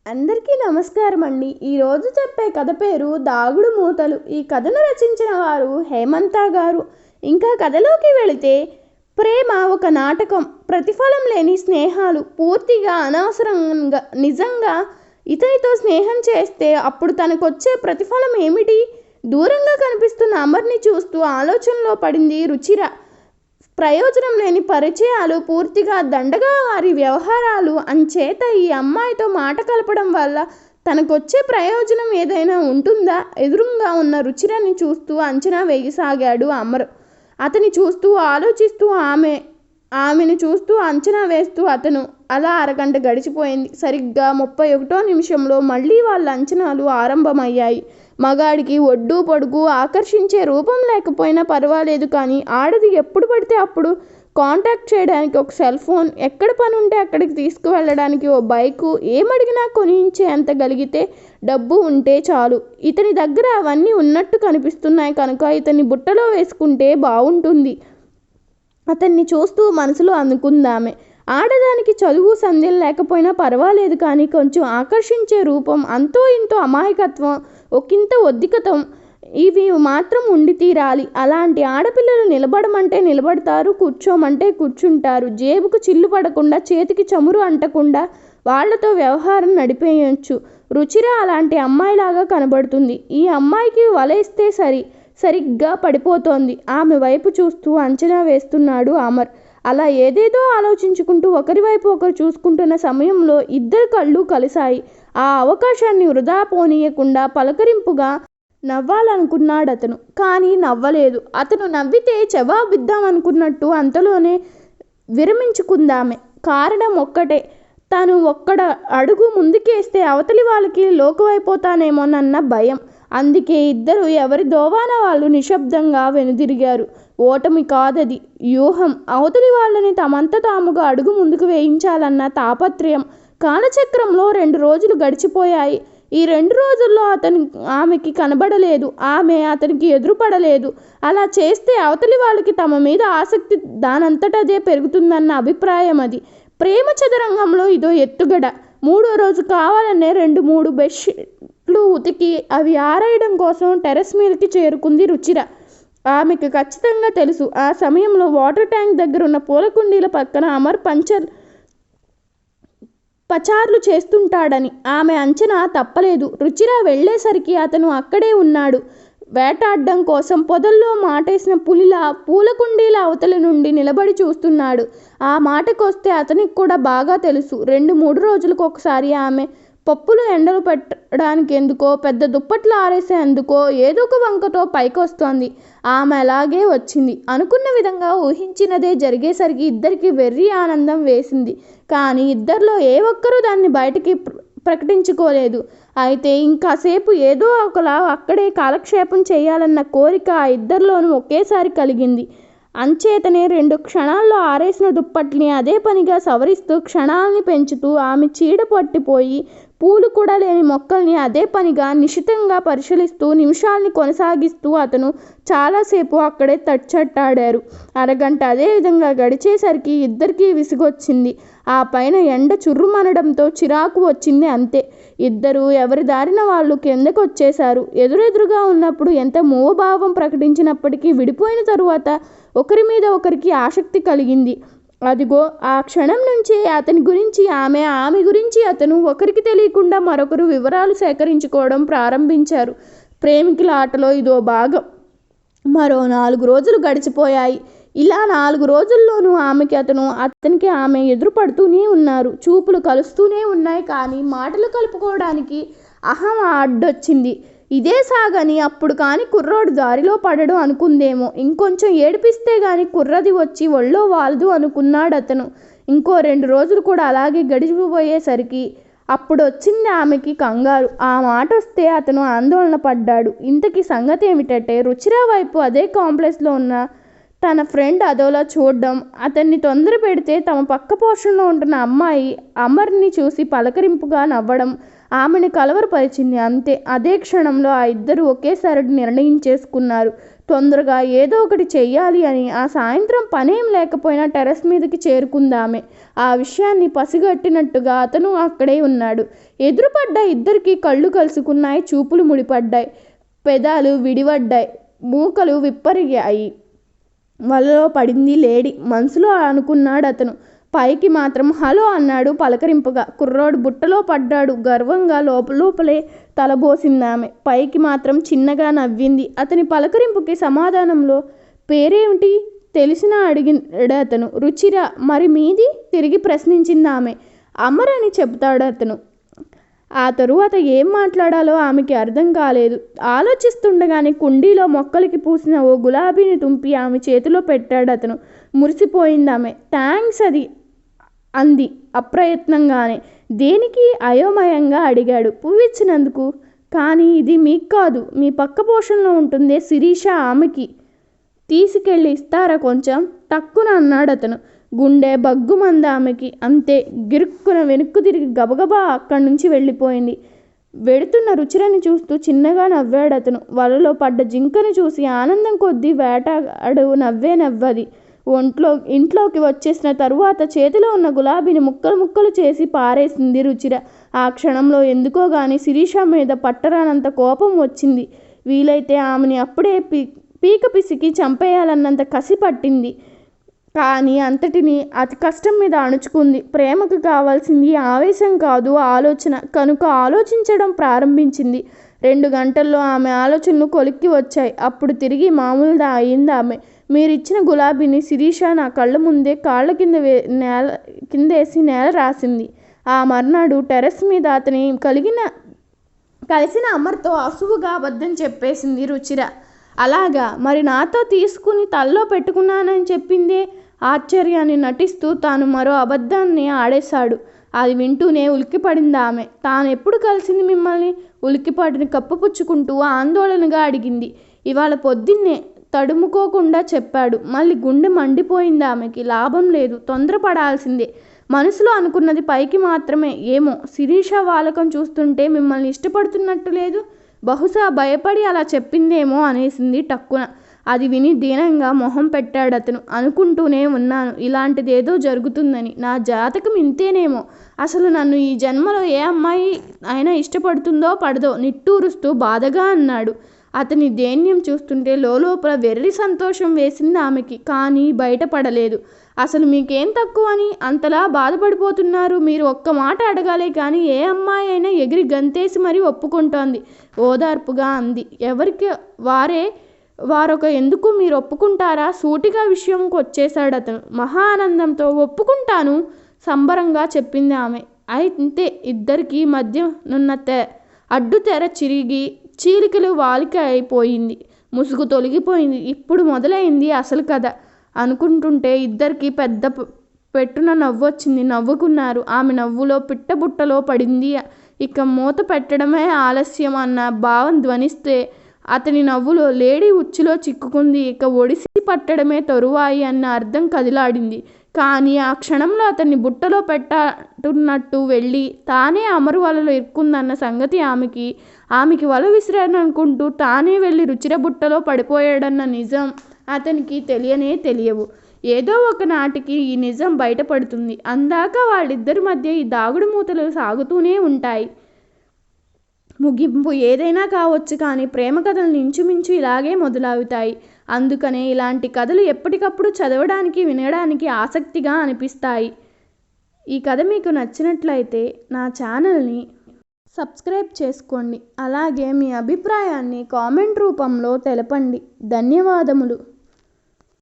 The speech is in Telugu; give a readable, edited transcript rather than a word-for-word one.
అందరికీ నమస్కారం అండి. ఈరోజు చెప్పే కథ పేరు దాగుడు మూతలు. ఈ కథను రచించిన వారు హేమంత గారు. ఇంకా కథలోకి వెళితే, ప్రేమ ఒక నాటకం, ప్రతిఫలం లేని స్నేహాలు, పూర్తిగా అనవసరంగా నిజంగా ఇతనితో స్నేహం చేస్తే అప్పుడు తనకొచ్చే ప్రతిఫలం ఏమిటి? దూరంగా కనిపిస్తున్న అమర్ని చూస్తూ ఆలోచనలో పడింది రుచిర. ప్రయోజనం లేని పరిచయాలు, పూర్తిగా దండగా వారి వ్యవహారాలు, అంచేత ఈ అమ్మాయితో మాట కలపడం వల్ల తనకొచ్చే ప్రయోజనం ఏదైనా ఉంటుందా? ఎదురుగా ఉన్న రుచిరని చూస్తూ అంచనా వేయసాగాడు అమర్. అతని చూస్తూ ఆలోచిస్తూ ఆమెను చూస్తూ అంచనా వేస్తూ అతను. అలా అరగంట గడిచిపోయింది. సరిగ్గా 31వ నిమిషంలో మళ్ళీ వాళ్ళ అంచనాలు ఆరంభమయ్యాయి. మగాడికి ఒడ్డు పొడుగు ఆకర్షించే రూపం లేకపోయినా పర్వాలేదు, కానీ ఆడది ఎప్పుడు పడితే అప్పుడు కాంటాక్ట్ చేయడానికి ఒక సెల్ ఫోన్, ఎక్కడ పని ఉంటే అక్కడికి తీసుకువెళ్ళడానికి ఓ బైకు, ఏమడిగినా కొనించేంత గలిగితే డబ్బు ఉంటే చాలు. ఇతని దగ్గర అవన్నీ ఉన్నట్టు కనిపిస్తున్నాయి కనుక ఇతన్ని బుట్టలో వేసుకుంటే బావుంటుంది అతన్ని చూస్తూ మనసులో అనుకుందామే. ఆడదానికి చదువు సంధ్యలు లేకపోయినా పర్వాలేదు, కానీ కొంచెం ఆకర్షించే రూపం, అంతో ఇంతో అమాయకత్వం, ఒకంత ఒద్దికతం, ఇవి మాత్రం ఉండి తీరాలి. అలాంటి ఆడపిల్లలు నిలబడమంటే నిలబడతారు, కూర్చోమంటే కూర్చుంటారు. జేబుకు చిల్లు పడకుండా, చేతికి చమురు అంటకుండా వాళ్లతో వ్యవహారం నడిపేయొచ్చు. రుచిర అలాంటి అమ్మాయిలాగా కనబడుతుంది. ఈ అమ్మాయికి వలేస్తే సరిగ్గా పడిపోతోంది. ఆమె వైపు చూస్తూ అంచనా వేస్తున్నాడు అమర్. అలా ఏదేదో ఆలోచించుకుంటూ ఒకరి వైపు ఒకరు చూసుకుంటున్న సమయంలో ఇద్దరి కళ్ళు కలిశాయి. ఆ అవకాశాన్ని వృధా పోనీయకుండా పలకరింపుగా నవ్వాలనుకున్నాడతను. కానీ నవ్వలేదు. అతను నవ్వితే జవాబిద్దామనుకున్నట్టు అంతలోనే విరమించుకుందామే. కారణం ఒక్కటే, తను ఒక్కడ అడుగు ముందుకేస్తే అవతలి వాళ్ళకి లోకువైపోతానేమోనన్న భయం. అందుకే ఇద్దరు ఎవరి దోవాన వాళ్ళు నిశ్శబ్దంగా వెనుదిరిగారు. ఓటమి కాదది, వ్యూహం. అవతలి వాళ్ళని తమంత తాముగా అడుగు ముందుకు వేయించాలన్న తాపత్రయం. కాలచక్రంలో 2 రోజులు గడిచిపోయాయి. ఈ 2 రోజుల్లో ఆమెకి కనబడలేదు, ఆమె అతనికి ఎదురుపడలేదు. అలా చేస్తే అవతలి వాళ్ళకి తమ మీద ఆసక్తి దానంతటదే పెరుగుతుందన్న అభిప్రాయం అది. ప్రేమ చదరంగంలో ఇదో ఎత్తుగడ. 3వ రోజు కావాలనే 2-3 బెడ్షీట్లు ఉతికి అవి ఆరేయడం కోసం టెర్రస్ మీదకి చేరుకుంది రుచిర. ఆమెకు ఖచ్చితంగా తెలుసు, ఆ సమయంలో వాటర్ ట్యాంక్ దగ్గరున్న పూల కుండీల పక్కన అమర్ పచార్లు చేస్తుంటాడని. ఆమె అంచనా తప్పలేదు. రుచిర వెళ్ళేసరికి అతను అక్కడే ఉన్నాడు. వేటాడ్డం కోసం పొదల్లో మాటేసిన పులిలా పూల కుండీల అవతలి నుండి నిలబడి చూస్తున్నాడు. ఆ మాటకొస్తే అతనికి కూడా బాగా తెలుసు, 2-3 రోజులకు ఒకసారి ఆమె పప్పులు ఎండలు పెట్టడానికి ఎందుకో, పెద్ద దుప్పట్లు ఆరేసేందుకో ఏదో ఒక వంకతో పైకొస్తోంది. ఆమె అలాగే వచ్చింది. అనుకున్న విధంగా ఊహించినదే జరిగేసరికి ఇద్దరికి వెర్రి ఆనందం వేసింది. కానీ ఇద్దరిలో ఏ ఒక్కరూ దాన్ని బయటికి ప్రకటించుకోలేదు. అయితే ఇంకాసేపు ఏదో ఒకలా అక్కడే కాలక్షేపం చేయాలన్న కోరిక ఆ ఇద్దరిలోనూ ఒకేసారి కలిగింది. అంచేతనే 2 క్షణాల్లో ఆరేసిన దుప్పట్ని అదే పనిగా సవరిస్తూ, క్షణాల్ని పెంచుతూ, ఆమె చీడ పట్టిపోయి పూలు కూడా లేని మొక్కల్ని అదే పనిగా నిశితంగా పరిశీలిస్తూ నిమిషాల్ని కొనసాగిస్తూ అతను చాలాసేపు అక్కడే తచ్చట్టాడారు. అరగంట అదే విధంగా గడిచేసరికి ఇద్దరికీ విసుగొచ్చింది. ఆ పైన ఎండ చుర్రుమనడంతో చిరాకు వచ్చింది. అంతే. ఇద్దరూ ఎవరి దారిన వాళ్ళు కిందకొచ్చేశారు. ఎదురెదురుగా ఉన్నప్పుడు ఎంత మూవభావం ప్రకటించినప్పటికీ విడిపోయిన తరువాత ఒకరి మీద ఒకరికి ఆసక్తి కలిగింది. అదిగో ఆ క్షణం నుంచే అతని గురించి ఆమె గురించి అతను ఒకరికి తెలియకుండా మరొకరు వివరాలు సేకరించుకోవడం ప్రారంభించారు. ప్రేమికుల ఆటలో ఇదో భాగం. మరో 4 రోజులు గడిచిపోయాయి. ఇలా 4 రోజుల్లోనూ అతనికి ఆమె ఎదురుపడుతూనే ఉన్నారు. చూపులు కలుస్తూనే ఉన్నాయి, కానీ మాటలు కలుపుకోవడానికి అహం అడ్డొచ్చింది. ఇదే సాగని అప్పుడు కాని కుర్రోడు దారిలో పడడు అనుకుందేమో. ఇంకొంచెం ఏడిపిస్తే గాని కుర్రది వచ్చి ఒళ్ళో వాలదు అనుకున్నాడతను. ఇంకో 2 రోజులు కూడా అలాగే గడిచిపోయేసరికి అప్పుడొచ్చింది ఆమెకి కంగారు. ఆ మాటొస్తే అతను ఆందోళన పడ్డాడు. ఇంతకీ సంగతి ఏమిటంటే, రుచిర వైపు అదే కాంప్లెక్స్లో ఉన్న తన ఫ్రెండ్ అదోలా చూడడం, అతన్ని తొందర పెడితే తమ పక్క పోర్షన్లో ఉంటున్న అమ్మాయి అమర్ని చూసి పలకరింపుగా నవ్వడం ఆమెను కలవరపరిచింది. అంతే. అదే క్షణంలో ఆ ఇద్దరు ఒకేసారి నిర్ణయించేసుకున్నారు. తొందరగా ఏదో ఒకటి చెయ్యాలి అని ఆ సాయంత్రం పనేం లేకపోయినా టెర్రస్ మీదకి చేరుకుందామే. ఆ విషయాన్ని పసిగట్టినట్టుగా అతను అక్కడే ఉన్నాడు. ఎదురుపడ్డ ఇద్దరికి కళ్ళు కలుసుకున్నాయి. చూపులు ముడిపడ్డాయి. పెదాలు విడివడ్డాయి. మూకలు విప్పరిగాయి. వలలో పడింది లేడి. మనసులో అనుకున్నాడు అతను. పైకి మాత్రం హలో అన్నాడు పలకరింపుగా. కుర్రోడు బుట్టలో పడ్డాడు. గర్వంగా లోపలే తలబోసిందామె. పైకి మాత్రం చిన్నగా నవ్వింది. అతని పలకరింపుకి సమాధానంలో పేరేమిటి తెలిసినా అడిగాడు అతను. రుచిర. మరి మీది? తిరిగి ప్రశ్నించిందామె. అమర్ అని చెబుతాడు అతను. ఆ తరువాత ఏం మాట్లాడాలో ఆమెకి అర్థం కాలేదు. ఆలోచిస్తుండగానే కుండీలో మొక్కలకి పూసిన ఓ గులాబీని తుంపి ఆమె చేతిలో పెట్టాడు అతను. మురిసిపోయిందామె. థ్యాంక్స్ అంది అప్రయత్నంగానే. దేనికి? అయోమయంగా అడిగాడు. పువ్విచ్చినందుకు. కానీ ఇది మీకు కాదు, మీ పక్క పోషణలో ఉంటుందే శిరీష, ఆమెకి. తీసుకెళ్ళి ఇస్తారా కొంచెం? టక్కున అన్నాడు అతను. గుండె బగ్గుమంది ఆమెకి. అంతే. గిరుక్కున వెనుక్కు తిరిగి గబగబా అక్కడి నుంచి వెళ్ళిపోయింది. వెడుతున్న రుచిరని చూస్తూ చిన్నగా నవ్వాడు అతను. వలలో పడ్డ జింకను చూసి ఆనందం కొద్దీ వేటాడు నవ్వది. ఇంట్లోకి వచ్చేసిన తరువాత చేతిలో ఉన్న గులాబీని ముక్కలు ముక్కలు చేసి పారేసింది రుచిర. ఆ క్షణంలో ఎందుకో గాని శిరీష మీద పట్టరానంత కోపం వచ్చింది. వీలైతే ఆమెని అప్పుడే పీక పిసికి చంపేయాలన్నంత కసి పట్టింది. కానీ అంతటిని అతి కష్టం మీద అణుచుకుంది. ప్రేమకు కావాల్సింది ఆవేశం కాదు, ఆలోచన. కనుక ఆలోచించడం ప్రారంభించింది. 2 గంటల్లో ఆమె ఆలోచనలు కొలిక్కి వచ్చాయి. అప్పుడు తిరిగి మామూలుగా అయింది ఆమె. మీరిచ్చిన గులాబీని శిరీష నా కళ్ళ ముందే కాళ్ళ కిందేసి నేల రాసింది. ఆ మర్నాడు టెర్రస్ మీద అతని కలిసిన అమర్తో అసువుగా అబద్ధం చెప్పేసింది రుచిర. అలాగా? మరి నాతో తీసుకుని తల్లో పెట్టుకున్నానని చెప్పిందే? ఆశ్చర్యాన్ని నటిస్తూ తాను మరో అబద్ధాన్ని ఆడేశాడు. అది వింటూనే ఉలిక్కిపడింది ఆమె. తానెప్పుడు కలిసింది మిమ్మల్ని? ఉలిక్కిపడిని కప్పుపుచ్చుకుంటూ ఆందోళనగా అడిగింది. ఇవాళ పొద్దున్నే తడుముకోకుండా చెప్పాడు. మళ్ళీ గుండె మండిపోయింది ఆమెకి. లాభం లేదు, తొందరపడాల్సిందే. మనసులో అనుకున్నది పైకి మాత్రమే. ఏమో, శిరీష వాలకం చూస్తుంటే మిమ్మల్ని ఇష్టపడుతున్నట్టు లేదు. బహుశా భయపడి అలా చెప్పిందేమో అనేసింది టక్కున. అది విని దీనంగా మొహం పెట్టాడతను. అనుకుంటూనే ఉన్నాను ఇలాంటిదేదో జరుగుతుందని. నా జాతకం ఇంతేనేమో. అసలు నన్ను ఈ జన్మలో ఏ అమ్మాయి అయినా ఇష్టపడుతుందో పడదో నిట్టూరుస్తూ బాధగా అన్నాడు. అతని దైన్యం చూస్తుంటే లోపల వెర్రి సంతోషం వేసింది ఆమెకి. కానీ బయటపడలేదు. అసలు మీకేం తక్కువని అంతలా బాధపడిపోతున్నారు? మీరు ఒక్క మాట అడగాలే కానీ ఏ అమ్మాయి అయినా ఎగిరి గంతేసి మరీ ఒప్పుకుంటోంది ఓదార్పుగా అంది. ఎవరికి వారొక ఎందుకు మీరు ఒప్పుకుంటారా? సూటిగా విషయంకి వచ్చేశాడు అతను. మహా ఆనందంతో ఒప్పుకుంటాను సంబరంగా చెప్పింది ఆమె. అయితే ఇద్దరికి మధ్య నున్న అడ్డు తెర చిరిగి చీలికలు వాలిక అయిపోయింది. ముసుగు తొలగిపోయింది. ఇప్పుడు మొదలైంది అసలు కథ అనుకుంటుంటే ఇద్దరికి పెద్ద పెట్టున నవ్వొచ్చింది. నవ్వుకున్నారు. ఆమె నవ్వులో పిట్టబుట్టలో పడింది. ఇక మూత పెట్టడమే ఆలస్యం అన్న భావం ధ్వనిస్తే అతని నవ్వులో లేడీ ఉచ్చులో చిక్కుకుంది. ఇక ఒడిసి పట్టడమే తరువాయి అన్న అర్థం కదిలాడింది. కానీ ఆ క్షణంలో అతన్ని బుట్టలో పెట్టటున్నట్టు వెళ్ళి తానే అమరు వలలో ఇరుక్కుందన్న సంగతి ఆమెకి వల విసిరాననుకుంటూ తానే వెళ్ళి రుచిర బుట్టలో పడిపోయాడన్న నిజం అతనికి తెలియవు. ఏదో ఒక నాటికి ఈ నిజం బయటపడుతుంది. అందాక వాళ్ళిద్దరి మధ్య ఈ దాగుడు మూతలు సాగుతూనే ఉంటాయి. ముగింపు ఏదైనా కావచ్చు, కానీ ప్రేమ కథలు ఇంచుమించు ఇలాగే మొదలవుతాయి. అందుకనే ఇలాంటి కథలు ఎప్పటికప్పుడు చదవడానికి, వినడానికి ఆసక్తిగా అనిపిస్తాయి. ఈ కథ మీకు నచ్చినట్లయితే నా ఛానల్ని సబ్స్క్రైబ్ చేసుకోండి. అలాగే మీ అభిప్రాయాన్ని కామెంట్ రూపంలో తెలపండి. ధన్యవాదములు.